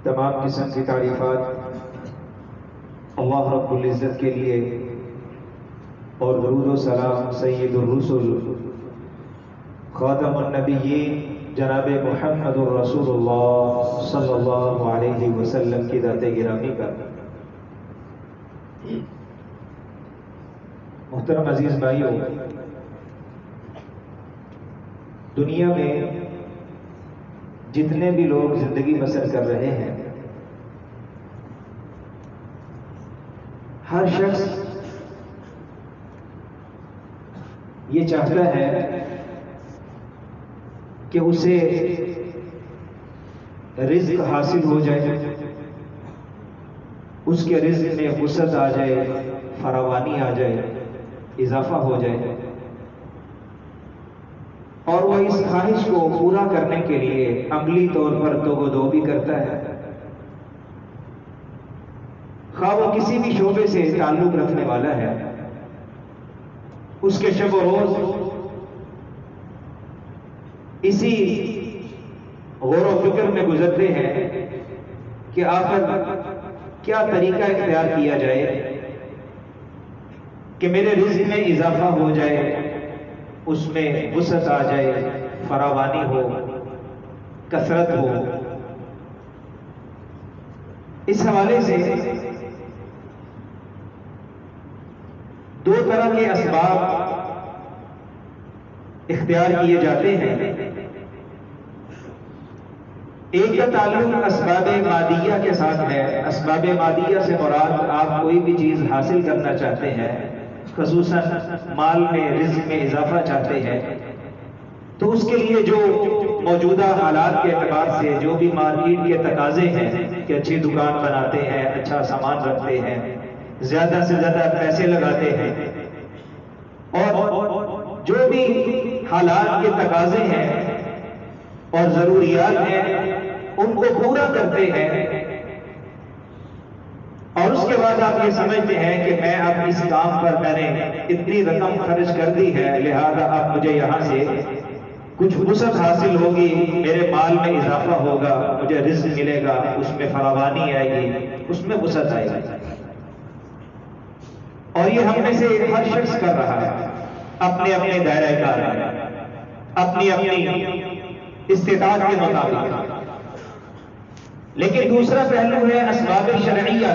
تمام قسم کی تعریفات اللہ رب العزت کے لیے، اور درود و سلام سید الرسل خاتم النبیین جناب محمد الرسول اللہ صلی اللہ علیہ وسلم کی ذات گرامی پر۔ محترم عزیز بھائیوں، دنیا میں جتنے بھی لوگ زندگی بسر کر رہے ہیں، ہر شخص یہ چاہتا ہے کہ اسے رزق حاصل ہو جائے، اس کے رزق میں وسعت آ جائے، فراوانی آ جائے، اضافہ ہو جائے، اور وہ اس خواہش کو پورا کرنے کے لیے عملی طور پر توگ و دو بھی کرتا ہے، خواہ وہ کسی بھی شعبے سے تعلق رکھنے والا ہے۔ اس کے شب و روز اسی غور و فکر میں گزرتے ہیں کہ آخر کیا طریقہ اختیار کیا جائے کہ میرے رزق میں اضافہ ہو جائے، اس میں وسعت آ جائے، فراوانی ہو، کثرت ہو۔ اس حوالے سے دو طرح کے اسباب اختیار کیے جاتے ہیں۔ ایک کا تعلق اسباب مادیہ کے ساتھ ہے۔ اسباب مادیہ سے مراد آپ کوئی بھی چیز حاصل کرنا چاہتے ہیں، خصوصاً مال میں، رزق میں اضافہ چاہتے ہیں، تو اس کے لیے جو موجودہ حالات کے اعتبار سے جو بھی مارکیٹ کے تقاضے ہیں کہ اچھی دکان بناتے ہیں، اچھا سامان رکھتے ہیں، زیادہ سے زیادہ پیسے لگاتے ہیں، اور جو بھی حالات کے تقاضے ہیں اور ضروریات ہیں ان کو پورا کرتے ہیں، اور اس کے بعد آپ یہ سمجھتے ہیں کہ میں اب اس کام پر میں نے اتنی رقم خرچ کر دی ہے، لہذا اب مجھے یہاں سے کچھ وسعت حاصل ہوگی، میرے مال میں اضافہ ہوگا، مجھے رزق ملے گا، اس میں فراوانی آئے گی، اس میں وسعت آئے گی۔ اور یہ ہم میں سے ہر شخص کر رہا ہے اپنے اپنے دائرہ کار میں، اپنی اپنی استطاعت کے مطابق۔ لیکن دوسرا پہلو ہے اسباب شرعیہ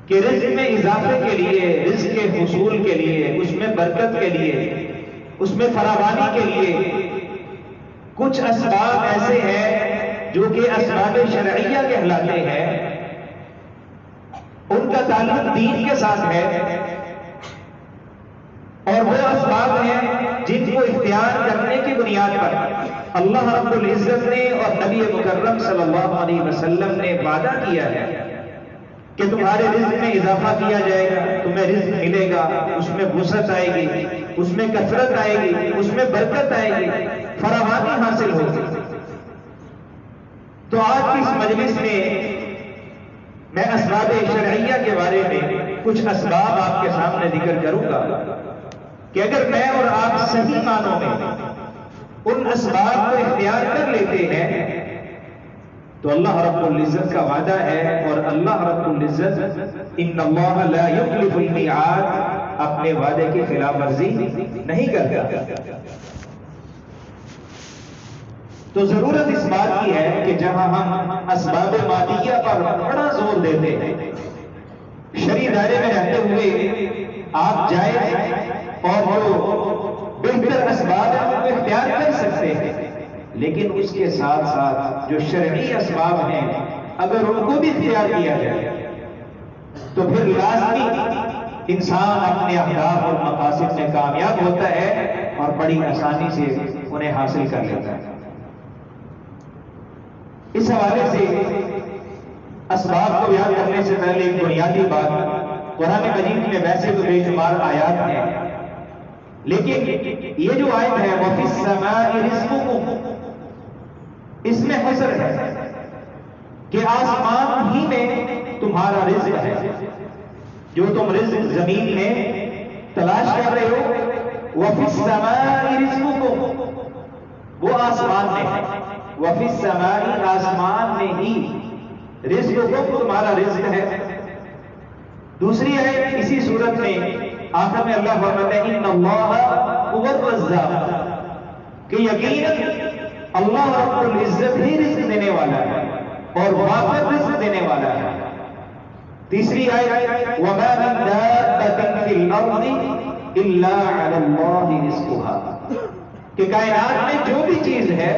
کہ رزق میں اضافے کے لیے، رزق کے حصول کے لیے، اس میں برکت کے لیے، اس میں فراوانی کے لیے کچھ اسباب ایسے ہیں جو کہ اسباب شرعیہ کہلاتے ہیں، ان کا تعلق دین کے ساتھ ہے، اور وہ اسباب ہیں جن کو اختیار کرنے کی بنیاد پر اللہ رب العزت نے اور نبی مکرم صلی اللہ علیہ وسلم نے وعدہ کیا ہے کہ تمہارے رزق میں اضافہ کیا جائے گا، تمہیں رزق ملے گا، اس میں وسعت آئے گی، اس میں کثرت آئے گی، اس میں برکت آئے گی، فراوانی حاصل ہوگی۔ تو آج کی اس مجلس میں میں اسباب شرعیہ کے بارے میں کچھ اسباب آپ کے سامنے ذکر کروں گا کہ اگر میں اور آپ صحیح معنوں میں ان اسباب کو اختیار کر لیتے ہیں تو اللہ رب العزت کا وعدہ ہے، اور اللہ رب العزت ان اللہ لا یخلف المیعاد، اپنے وعدے کی خلاف ورزی نہیں کرتا۔ تو ضرورت اس بات کی ہے کہ جہاں ہم اسباب مادیہ پر بڑا زور دیتے ہیں، شرعی دائرے میں رہتے ہوئے آپ جائیں اور جو بہتر اسباب ہیں وہ اختیار کر سکتے ہیں، لیکن اس کے ساتھ ساتھ جو شرعی اسباب ہیں اگر ان کو بھی اختیار کیا جائے تو پھر لازمی انسان اپنے اہداف اور مقاصد میں کامیاب ہوتا ہے اور بڑی آسانی سے انہیں حاصل کر لیتا ہے۔ اس حوالے سے اسباب کو بیان کرنے سے پہلے ایک بنیادی بات، قرآن مجید میں ویسے تو بے شمار آیات ہیں، لیکن یہ جو آیت ہے وَفِي السَّمَاءِ رِزْقُكُمْ، اس میں حصر ہے کہ آسمان ہی میں تمہارا رزق ہے، جو تم رزق زمین میں تلاش کر رہے ہو، وَفِي السَّمَاءِ رِزْقُكُمْ، وہ آسمان میں ہے، وَفِي السَّمَاءِ، آسمان میں ہی رزقی، رزقکم تمہارا رزق ہے۔ دوسری ہے اسی صورت میں آخر میں اللہ فرماتا ہے ان اللہ هو الرزاق، کہ یقیناً اللہ رب العزت ہی رزق دینے والا ہے اور وافر رزق دینے والا ہے۔ تیسری آیت وما من دابة فی الارض الا علی اللہ رزقها، کہ کائنات میں جو بھی چیز ہے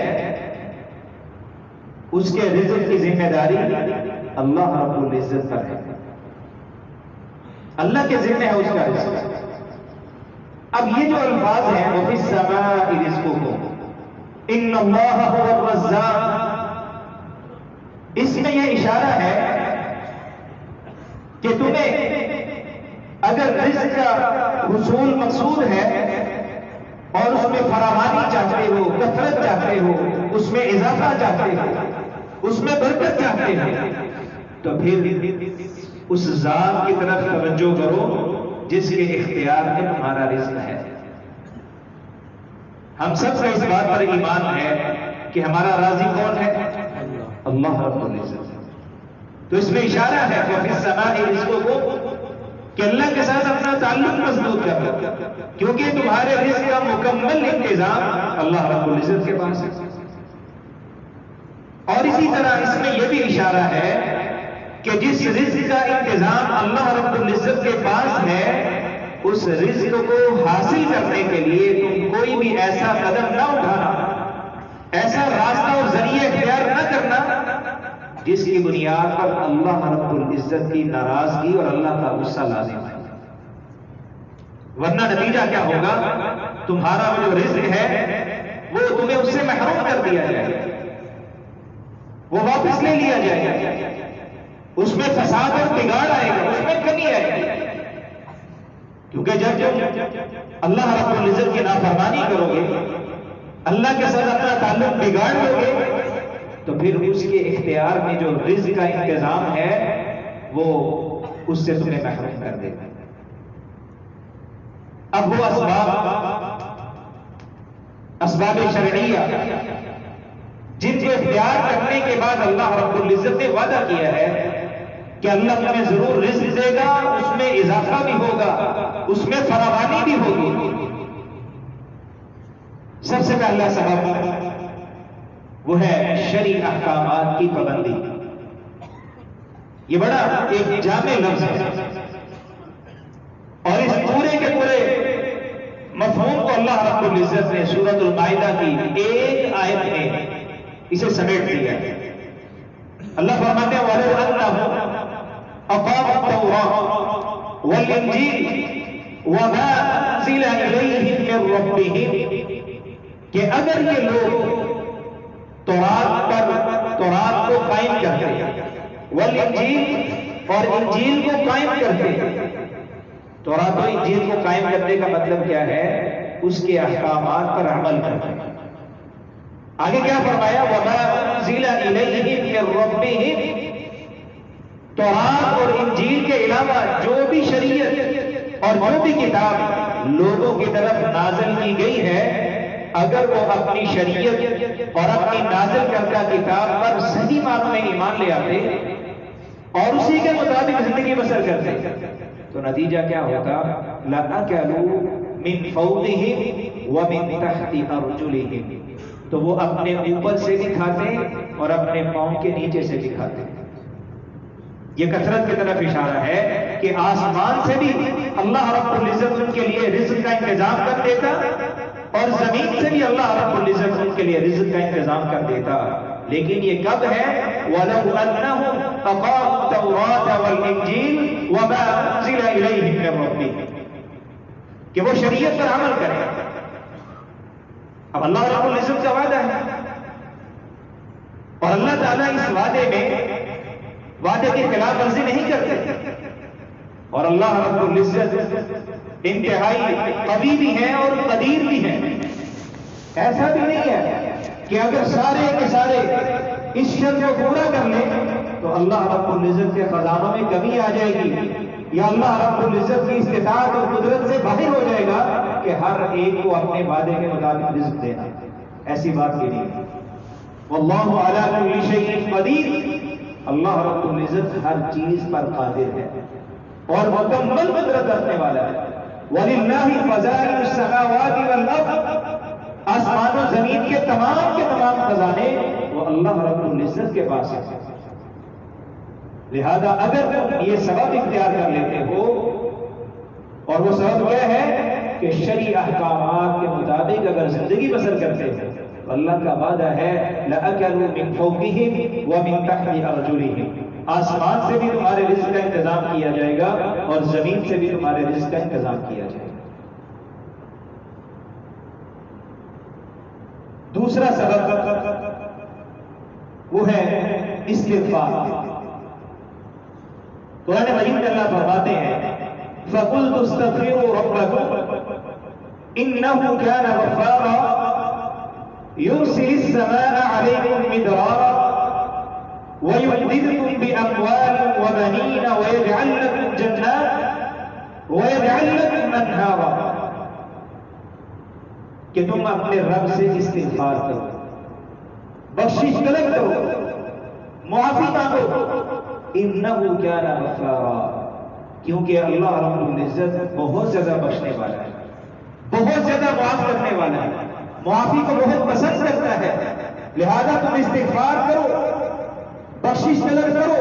اس کے رزق کی ذمہ داری اللہ رب العزت پر ہے، اللہ کے ذمہ ہے اس کا رزق۔ اب یہ جو الفاظ ہیں وفی السماء رزقکم ان اللہ هو الرزاق، اس میں یہ اشارہ ہے کہ تمہیں اگر رزق کا حصول مقصود ہے اور اس میں فراوانی چاہتے ہو، کثرت چاہتے ہو، اس میں اضافہ چاہتے ہو، اس میں برکت چاہتے ہو، تو پھر اس ذات کی طرف توجہ کرو جس کے اختیار میں تمہارا رزق ہے۔ ہم سب کا اس بات پر ایمان ہے کہ ہمارا رازق کون ہے؟ اللہ رب العزت۔ تو اس میں اشارہ ہے کہ فی السماء رزقکم، کہ اللہ کے ساتھ اپنا تعلق مضبوط کرو، کیونکہ تمہارے رزق کا مکمل انتظام اللہ رب العزت کے پاس ہے۔ اور اسی طرح اس میں یہ بھی اشارہ ہے کہ جس رزق کا انتظام اللہ رب العزت کے پاس ہے، اس رزق کو حاصل کرنے کے لیے تم کوئی بھی ایسا قدم نہ اٹھانا، ایسا راستہ اور ذریعہ اختیار نہ کرنا جس کی بنیاد پر اللہ رب العزت کی ناراضگی اور اللہ کا غصہ لازم ہے۔ ورنہ نتیجہ کیا ہوگا؟ تمہارا جو رزق ہے وہ تمہیں اس سے محروم کر دیا جائے گا، وہ واپس لے لیا جائے گا، اس میں فساد اور بگاڑ آئے گا، اس میں کمی آئے گی۔ کیونکہ جب اللہ رب العزت کی نافرمانی کرو گے، اللہ کے ساتھ اپنا تعلق بگاڑ لو گے، تو پھر اس کے اختیار میں جو رزق کا انتظام ہے وہ اس سے تمہیں محروم کر دے گا۔ اب وہ اسباب شرعیہ جن کو اختیار کرنے کے بعد اللہ رب العزت نے وعدہ کیا ہے کہ اللہ تمہیں ضرور رزق دے گا، اس میں اضافہ بھی ہوگا، اس میں فراوانی بھی ہوگی۔ سب سے پہلا سبب وہ ہے شرعی احکامات کی پابندی۔ یہ بڑا ایک جامع لفظ ہے اور اس پورے کے پورے مفہوم کو اللہ رب العزت نے سورۃ المائدہ کی ایک آیت میں اسے سمیٹ دیا ہے۔ اللہ فرماتے ہیں وَلَوْ أَنَّهُمْ أَقَامُوا التَّوْرَاةَ وَالْإِنْجِيلَ وَمَا أُنزِلَ إِلَيْهِمْ مِنْ رَبِّهِمْ، کہ اگر یہ لوگ تورات کو قائم کرتے، والانجیل اور انجیل کو قائم کرتے۔ تورات و انجیل کو قائم کرنے کا مطلب کیا ہے؟ اس کے احکامات پر عمل کرتے۔ آگے کیا فرمایا؟ وَمَا أُنزِلَ إِلَيْهِمْ مِنْ رَبِّهِمْ، تورات اور انجیل کے علاوہ جو بھی شریعت اور جو بھی کتاب لوگوں کی طرف نازل کی گئی ہے، اگر وہ اپنی شریعت اور اپنی نازل کردہ کتاب پر صحیح معنوں میں ایمان لے آتے اور اسی کے مطابق زندگی بسر کرتے، تو نتیجہ کیا ہوتا؟ لَأَكَلُوا مِنْ فَوْقِهِمْ وَمِنْ تَحْتِ أَرْجُلِهِمْ، تو وہ اپنے اوپر سے بھی کھاتے اور اپنے پاؤں کے نیچے سے بھی کھاتے۔ یہ کثرت کی طرف اشارہ ہے کہ آسمان سے بھی اللہ رب العزت ان کے لیے رزق کا انتظام کر دیتا اور زمین سے بھی اللہ رب العزت ان کے لیے رزق کا انتظام کر دیتا، لیکن یہ کب ہے؟ وَلَوْ أَنَّهُمْ أَقَامُوا التَّوْرَاةَ وَالْإِنْجِيلَ وَمَا أُنزِلَ إِلَيْهِمْ مِنْ رَبِّهِمْ، کہ وہ شریعت پر عمل کرے۔ اب اللہ رب العزت کا وعدہ ہے اور اللہ تعالیٰ اس وعدے میں وعدے کی خلاف ورزی نہیں کرتے، اور اللہ رب العزت انتہائی قوی بھی ہے اور قدیر بھی ہے۔ ایسا بھی نہیں ہے کہ اگر سارے کے سارے اس شرط کو پورا کر لیں تو اللہ رب العزت کے خزانوں میں کمی آ جائے گی، یا اللہ رب العزت کی استطاعت اور قدرت سے باہر ہو جائے گا کہ ہر ایک کو اپنے وعدے کے مطابق رزق دینا۔ ایسی بات بھی نہیں۔ واللہ علی کل شیء قدیر، اللہ رب العزت ہر چیز پر قادر ہے اور مکمل قدرت رکھنے والا ہے. وَلِلَّهِ خَزَائِنُ السَّمَاوَاتِ وَالْأَرْضِ، آسمان و زمین کے تمام خزانے وہ اللہ رب العزت کے پاس ہیں. لہذا اگر تم یہ سبب اختیار کر لیتے ہو، اور وہ سبب کیا ہے کہ شرعی احکامات کے مطابق اگر زندگی بسر کرتے ہو، تو اللہ کا وعدہ ہے لَأَكَلُوا مِنْ فَوْقِهِمْ وَمِنْ تَحْتِ أَرْجُلِهِمْ، آسمان سے بھی تمہارے رزق کا انتظام کیا جائے گا اور زمین سے بھی تمہارے رزق کا انتظام کیا جائے گا. دوسرا سبب وہ ہے استغفار. قرآن مجید میں اللہ فرماتے ہیں فَقُلْتُ اسْتَغْفِرُوا رَبَّكُمْ إِنَّهُ كَانَ غَفَّارًا يُرْسِلِ السَّمَاءَ عَلَيْكُمْ مِدْرَارًا وَيُمْدِدْكُمْ بِأَمْوَالٍ وَبَنِينَ وَيَجْعَلْ لَكُمْ جَنَّاتٍ وَيَجْعَلْ لَكُمْ أَنْهَارًا، کہ تم اپنے رب سے استغفار کرو، بخشش طلب کرو، معافی مانگو. انہو کان غفارا، کیونکہ اللہ رب العزت بہت زیادہ بخشنے والا ہے، بہت زیادہ معاف کرنے والا ہے، معافی کو بہت پسند کرتا ہے. لہذا تم استغفار کرو، بخشش طلب کرو.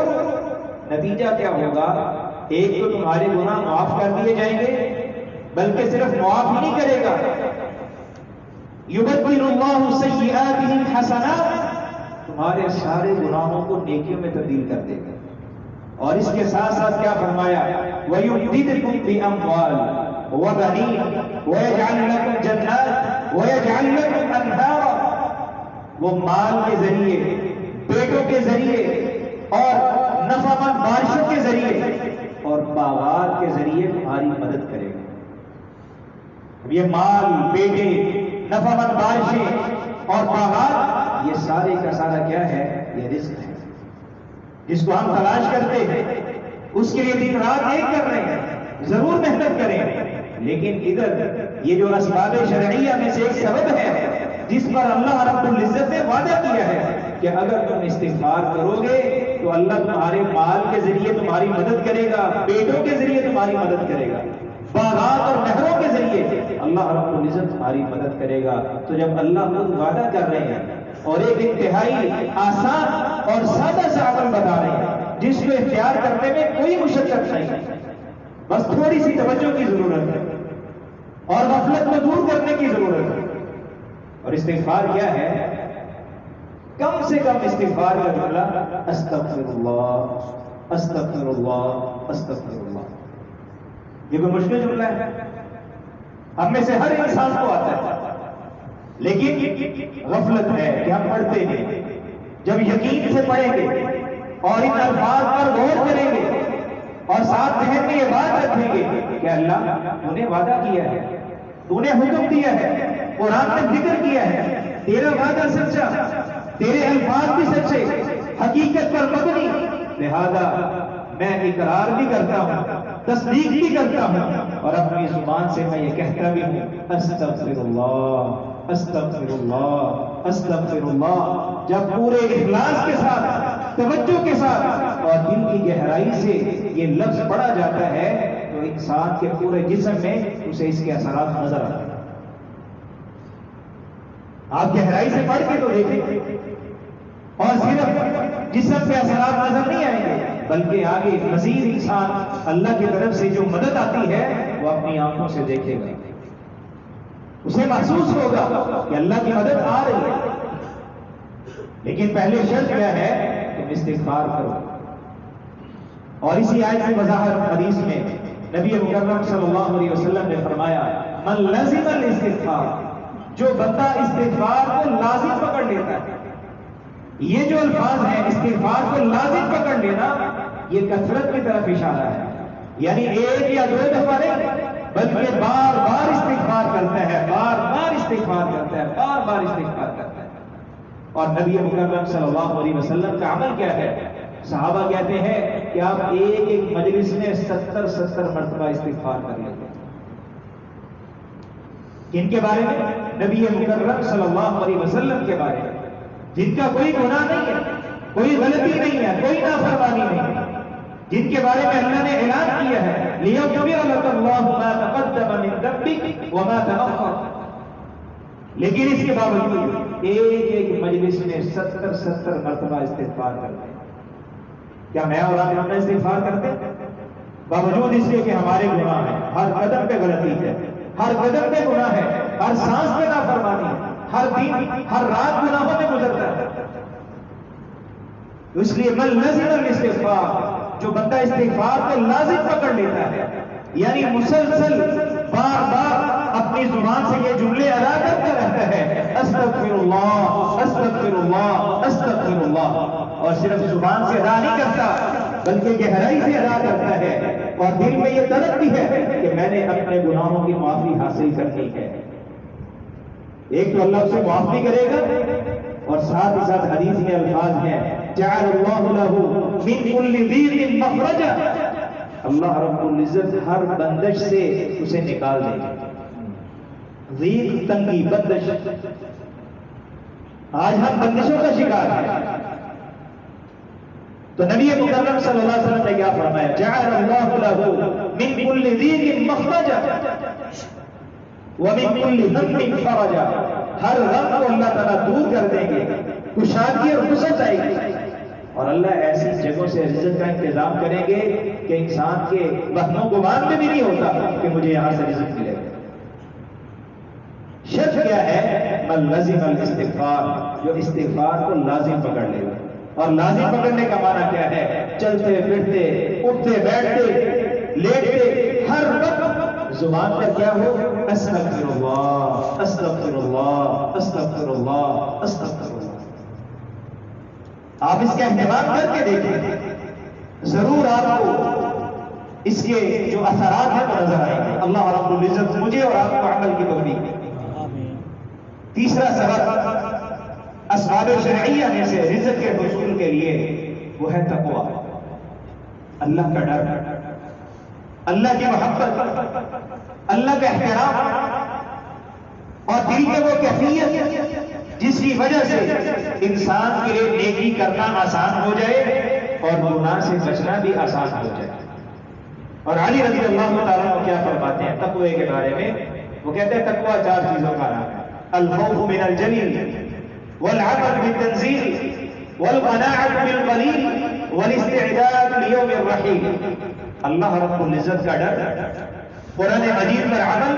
نتیجہ کیا ہوگا؟ ایک تو تمہارے گناہ معاف کر دیے جائیں گے، بلکہ صرف معاف ہی نہیں کرے گا، یبدل اللہ سیئاتہم حسنات، تمہارے سارے گناہوں کو نیکیوں میں تبدیل کر دے گا. اور اس کے ساتھ ساتھ کیا فرمایا؟ وَيُمْدِدْكُمْ بِأَمْوَالٍ وَبَنِينَ وَيَجْعَلْ لَكُمْ جَنَّاتٍ وَيَجْعَلْ لَكُمْ أَنْهَارًا، وہ مال کے ذریعے، بیٹوں کے ذریعے اور نفعمند بارشوں کے ذریعے اور باغات کے ذریعے تمہاری مدد کرے گا. اب یہ مال، بیٹے، نفعمند بارشیں اور باغات، یہ سارے کا سارا کیا ہے؟ یہ رزق ہے جس کو ہم تلاش کرتے ہیں، اس کے لیے دن رات ایک کر رہے ہیں، ضرور محنت کریں. لیکن ادھر یہ جو اسباب شرعیہ میں سے ایک سبب ہے جس پر اللہ رب العزت نے وعدہ کیا ہے کہ اگر تم استغفار کرو گے تو اللہ تمہارے مال کے ذریعے تمہاری مدد کرے گا، بیٹوں کے ذریعے تمہاری مدد کرے گا، باغات اور نہروں کے ذریعے اللہ رب العزت تمہاری مدد کرے گا. تو جب اللہ خود وعدہ کر رہے ہیں اور ایک انتہائی آسان اور سادہ سا عمل بتا رہے ہیں جس کو اختیار کرنے میں کوئی مشقت نہیں، بس تھوڑی سی توجہ کی ضرورت ہے اور غفلت کو دور کرنے کی ضرورت ہے. اور استغفار کیا ہے؟ کم سے کم استغفار کا جملہ استغفر اللہ، استغفر اللہ، استغفر اللہ. یہ کوئی مشکل جملہ ہے؟ ہم میں سے ہر انسان کو آتا ہے، لیکن غفلت ہے کہ ہم پڑھتے ہیں. جب یقین سے پڑھیں گے اور ان الفاظ پر غور کریں گے اور ساتھ ذہن میں یہ بات رکھیں گے کہ اللہ تو نے وعدہ کیا ہے، تو نے حکم دیا ہے، قرآن نے ذکر کیا ہے، تیرا وعدہ سچا، تیرے الفاظ بھی سچے، حقیقت پر مبنی. لہذا میں اقرار بھی کرتا ہوں، تصدیق بھی کرتا ہوں اور اپنی زبان سے میں یہ کہتا بھی ہوں استغفر اللہ، استغفر اللہ، استغفر اللہ. جب پورے اخلاص کے ساتھ، توجہ کے ساتھ اور دل کی گہرائی سے یہ لفظ پڑھا جاتا ہے تو انسان کے پورے جسم میں اسے اس کے اثرات نظر آتے ہیں. آپ گہرائی سے پڑھ کے تو دیکھیں، اور صرف جسم پہ اثرات نظر نہیں آئیں گے بلکہ آگے مزید انسان اللہ کی طرف سے جو مدد آتی ہے وہ اپنی آنکھوں سے دیکھے گا، اسے محسوس ہوگا کہ اللہ کی مدد آ رہی ہے. لیکن پہلے شرط کیا ہے؟ تم استغفار کرو. اور اسی آیت کی وضاحت حدیث میں نبی مکرم صلی اللہ علیہ وسلم نے فرمایا من لزم الاستغفار، جو بندہ استغفار کو لازم پکڑ لیتا ہے. یہ جو الفاظ ہیں استغفار کو لازم پکڑ لینا، یہ کثرت کی طرف اشارہ ہے، یعنی ایک یا دو دفعہ نہیں بلکہ بار بار استغفار کرتا ہے، بار بار استغفار کرتا ہے، بار بار استغفار کرتا ہے. اور نبی مکرم صلی اللہ علیہ وسلم کا عمل کیا ہے؟ صحابہ کہتے ہیں کہ آپ ایک ایک مجلس میں 70 مرتبہ استغفار کر لیتے ہیں. کن کے بارے میں؟ نبی مکرم صلی اللہ علیہ وسلم کے بارے میں، جن کا کوئی گناہ نہیں ہے کوئی غلطی نہیں ہے، کوئی نافرمانی نہیں ہے، جن کے بارے میں اللہ نے اعلان کیا ہے لِيَغْفِرَ لَكَ اللَّهُ مَا تَقَدَّمَ مِن ذَنبِكَ وَمَا تَأَخَّرَ، لیکن اس کے باوجود ایک ایک مجلس میں 70 مرتبہ استغفار کرتے ہیں۔ کیا میں اور آپ اپنا استغفار کرتے ہیں؟ باوجود اس کے کہ ہمارے گناہ ہیں، ہر قدم پہ غلطی ہے، ہر قدم پہ گناہ ہے، ہر سانس پہ نافرمانی ہے، ہر دن ہر رات گناہوں میں گزرتا ہے۔ اس لیے من لزم الاستغفار، جو بندہ استغفار کو لازم پکڑ لیتا ہے، یعنی مسلسل بار بار اپنی زبان سے یہ جملے ادا کرتا رہتا ہے استغفر اللہ استغفر اللہ استغفر اللہ، اور صرف زبان سے ادا نہیں کرتا بلکہ گہرائی سے ادا کرتا ہے، اور دل میں یہ طلب بھی ہے کہ میں نے اپنے گناہوں کی معافی حاصل کرنی ہے۔ ایک تو اللہ اسے معاف بھی کرے گا، اور ساتھ ہی ساتھ حدیث میں الفاظ ہیں جعل اللہ لہ من کل ضیق مخرجا، اللہ رب العزت ہر بندش سے اسے نکال دے گا۔ ضیق تنگی، بندش، آج ہم بندشوں کا شکار ہیں۔ تو نبی مکرم صلی اللہ علیہ وسلم نے کیا فرمایا؟ جعل اللہ لہ من کل ضیق مخرجا ومن کل ہم فرجا، ہر غم کو اللہ تعالیٰ دور کر دیں گے، کشادگی اور وسعت آئے گی، اور اللہ ایسی جگہوں سے رزق کا انتظام کریں گے کہ انسان کے وہم و گمان میں بھی نہیں ہوتا کہ مجھے یہاں سے رزق ملے گا۔ شرط کیا ہے؟ من لزم الاستغفار، جو استغفار کو لازم پکڑ لے گا، اور لازم پکڑنے کا معنی کیا ہے؟ چلتے پھرتے، اٹھتے بیٹھتے، لیٹتے، ہر وقت زبان پر کیا ہو؟ استغفر اللہ استغفر اللہ استغفر اللہ استغفر اللہ۔ آپ اس کا اہتمام کر کے دیکھیں، ضرور آپ کو اس کے جو اثرات ہیں وہ نظر آئیں گے۔ اللہ رب العزت مجھے اور آپ کو عمل کی توفیق دے۔ تیسرا سبب اسباب شرعیہ میں سے رزق کے حصول کے لیے وہ ہے تقویٰ، اللہ کا ڈر، اللہ کی محبت، اللہ کا احترام، اور دل میں وہ کیفیت جس کی وجہ سے انسان کے لیے نیکی کرنا آسان ہو جائے اور گناہ سے بچنا بھی آسان ہو جائے۔ اور علی رضی اللہ تعالیٰ کو کیا فرماتے ہیں تقوی کے بارے میں؟ وہ کہتے ہیں تقوی 4 چیزوں کا نام ہے: الخوف من الجلیل، والعمل بالتنزیل، والقناعة بالقلیل، والاستعداد لیوم الرحیل۔ اللہ رب العزت کا ڈر، قرآن مجید پر عمل،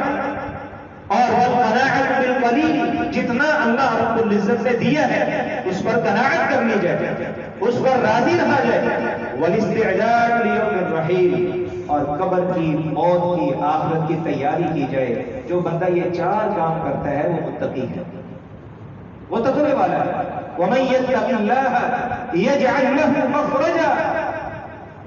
اور والقناعة بالقلیل، جتنا اللہ رب العزت نے دیا ہے اس پر قناعت کر لی جائے، اس پر راضی رہا جائے، والاستعداد لیوم الرحیل، اور قبر کی، موت کی، آخرت کی تیاری کی جائے۔ جو بندہ یہ 4 کام کرتا ہے وہ متقی ہے، وہ تقوی والا ہے۔ وَمَن يَتَّقِ اللَّهَ يَجْعَلْ لَهُ مَخْرَجًا،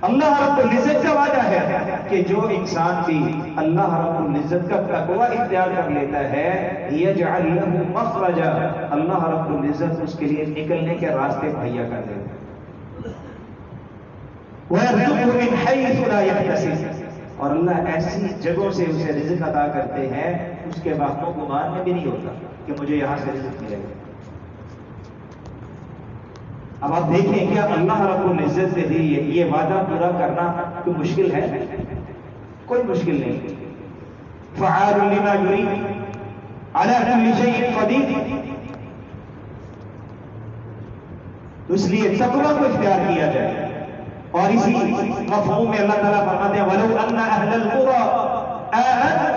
اللہ رب العزت کا وعدہ ہے کہ جو انسان بھی اللہ رب العزت کا تقوی اختیار کر لیتا ہے یجعل له مخرجا، اللہ رب العزت اس کے لیے نکلنے کے راستے مہیا کر دیتا ہے۔ وَيَرْزُقْهُ مِنْ حَيْثُ لَا يَحْتَسِبُ، اور اللہ ایسی جگہوں سے اسے رزق عطا کرتے ہیں اس کے وہم و گمان میں بھی نہیں ہوتا کہ مجھے یہاں سے رزق ملے گا۔ اب آپ دیکھیں کیا اللہ رب العزت سے بھی یہ وعدہ پورا کرنا کوئی مشکل ہے؟ کوئی مشکل نہیں۔ فعال لما یرید علی کل شیء قدیر، تو اس لیے تقوی کو اختیار کیا جائے۔ اور اسی مفہوم میں اللہ تعالیٰ فرماتے ہیں وَلَوْ أَنَّ أَهْلَ الْقُرَىٰ آمَنُوا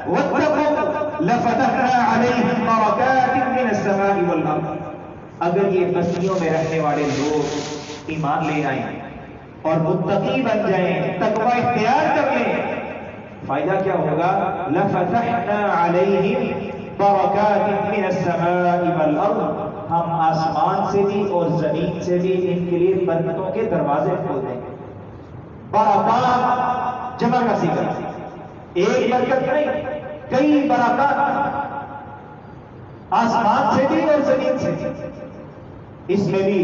وَاتَّقَوْا لَفَتَحْنَا عَلَيْهِمْ بَرَكَاتٍ مِّنَ السَّمَاءِ وَالْأَرْضِ، اگر یہ بستیوں میں رہنے والے لوگ ایمان لے آئیں اور متقی بن جائیں، تقوی اختیار کر لیں، فائدہ کیا ہوگا؟ لَفَتَحْنَا عَلَيْهِمْ بَرَكَاتٍ مِّنَ السَّمَاءِ وَالْأَرْضِ، ہم آسمان سے بھی اور زمین سے بھی ان کے لیے برکتوں کے دروازے کھول دیں گے۔ برکات جمع کا صیغہ، ایک برکت نہیں، کئی برکات، آسمان سے بھی اور زمین سے بھی۔ اس میں بھی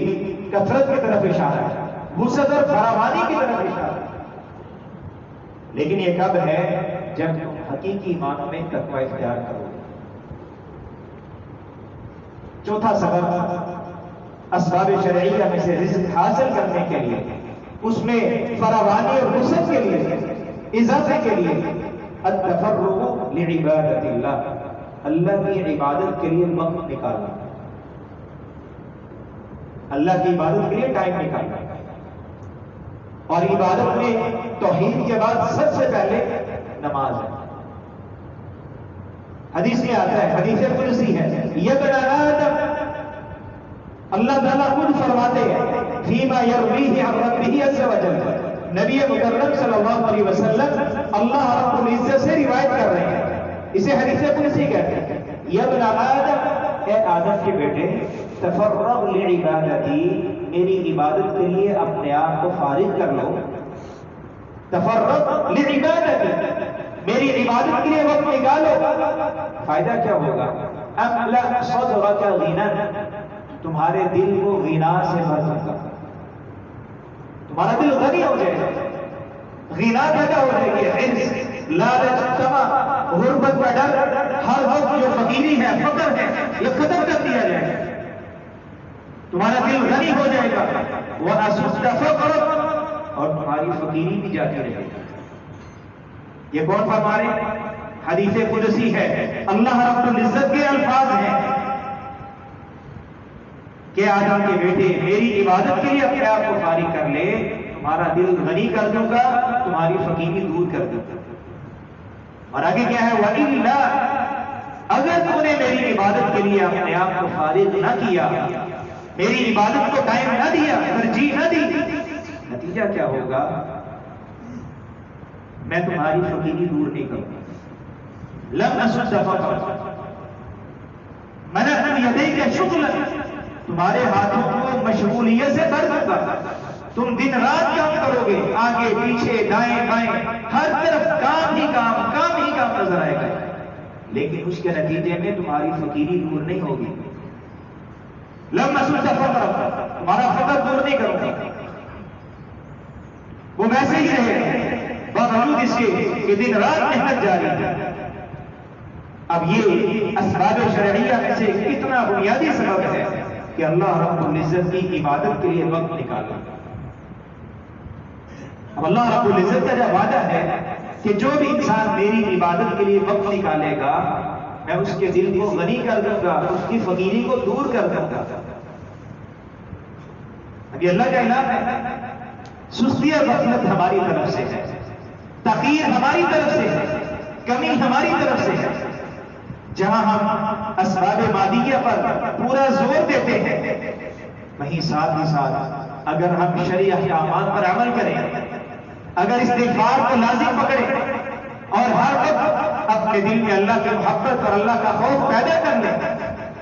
کثرت کی طرف اشارہ ہے، وسعت اور فراوانی کی طرف اشارہ ہے، لیکن یہ کب ہے؟ جب تم حقیقی معنوں میں تقوی اختیار کرو۔ چوتھا سبب اسباب شرعیہ میں سے رزق حاصل کرنے کے لیے، اس میں فراوانی اور وسعت کے لیے، اضافے کے لیے التفرغ لعبادت اللہ، اللہ کی عبادت کے لیے وقت نکالنا، اللہ کی عبادت کے لیے ٹائم نکالنا۔ اور عبادت میں توحید کے بعد سب سے پہلے نماز ہے۔ حدیث میں آتا ہے، حدیث قدسی ہے، یا ابن آدم، اللہ تعالیٰ خود فرماتے ہیں فیما یرویہ عن ربہ عز وجل، نبی مکرم صلی اللہ علیہ وسلم اللہ رب العزت سے روایت کر رہے ہیں، اسے حدیث قدسی کہتے ہیں، یا ابن آدم، اے آدم کے بیٹے، تفرغ لعبادتی، میری عبادت کے لیے اپنے آپ کو فارغ کر لو، تفرغ لعبادتی، میری عبادت کے لیے وقت نکالو، فائدہ کیا ہوگا؟ املأ صدرک غنا، تمہارے دل کو غنا سے بھر دوں گا، تمہارا دل غنی ہو جائے گا، غنا پیدا ہو جائے گی، حرص، لالچ، طمع، غربت کا ڈر، ہر وقت جو فقیری ہے، فقر ہے، یہ ختم کر دیا جائے گا، تمہارا دل غنی ہو جائے گا، وَأَسُدَّ فَقْرَكَ، اور تمہاری فقیری بھی جاتی رہے گی۔ یہ کون فرما رہے ہیں؟ حدیث قدسی ہے، اللہ رب العزت کے الفاظ ہیں کہ آدم کے بیٹے میری عبادت کے لیے اپنے آپ کو فارغ کر لے، تمہارا دل غنی کر دوں گا، تمہاری فقیری دور کر دوں گا۔ اور آگے کیا ہے؟ وَإِلَّا، اگر تم نے میری عبادت کے لیے اپنے آپ کو فارغ نہ کیا، میری عبادت کو ٹائم نہ دیا، ترجیح نہ دی، نتیجہ کیا ہوگا؟ میں تمہاری فقیری دور نہیں کروں گا۔ لم اسد فقرک، منعت یدیک شغلا، تمہارے ہاتھوں کو مشغولیت سے بھر دوں گا، تم دن رات کام کرو گے، آگے پیچھے دائیں بائیں ہر طرف کام ہی کام نظر آئے گا، لیکن اس کے نتیجے میں تمہاری فقیری دور نہیں ہوگی۔ لم اسد فقرک، تمہارا فقر دور نہیں کروں گا، وہ ویسے ہی رہے گا باوجود اس کے کہ دن رات محنت جاری ہے۔ اب یہ اسباب شرعیہ میں سے کتنا بنیادی سبب ہے کہ اللہ رب العزت کی عبادت کے لیے وقت نکالو۔ اب اللہ رب العزت کا جو وعدہ ہے کہ جو بھی انسان میری عبادت کے لیے وقت نکالے گا، میں اس کے دل کو غنی کر دوں گا، اس کی فقیری کو دور کر دوں گا۔ اب یہ اللہ کا اعلان ہے، سستی اور غفلت ہماری طرف سے ہے، تقیر ہماری طرف سے ہے، کمی ہماری طرف سے ہے۔ جہاں ہم اسباب مادیہ پر پورا زور دیتے ہیں، وہیں ساتھ ہی ساتھ اگر ہم شرعی احکامات پر عمل کریں، اگر استغفار کو لازم پکڑیں اور ہر وقت اپنے دل میں اللہ کی محبت اور اللہ کا خوف پیدا کر لیں،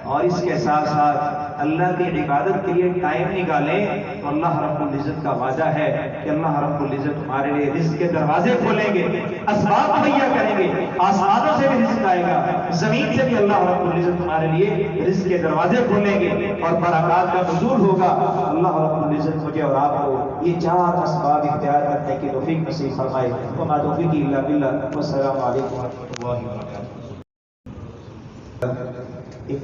اور اس کے ساتھ ساتھ اللہ کی عبادت کے لیے ٹائم نکالیں، تو اللہ رب العزت کا وعدہ ہے کہ اللہ رب العزت تمہارے لیے رزق کے دروازے کھولیں گے، اسباب مہیا کریں گے، آسمانوں سے بھی رزق آئے گا، زمین سے بھی اللہ رب العزت تمہارے لیے رزق کے دروازے کھولیں گے اور برکات کا نزول ہوگا۔ اللہ رب العزت مجھے اور آپ کو یہ چار اسباب اختیار کرنے کی توفیق نصیب فرمائے۔ وما توفیقی الا باللہ، والسلام علیکم ورحمۃ اللہ وبرکاتہ۔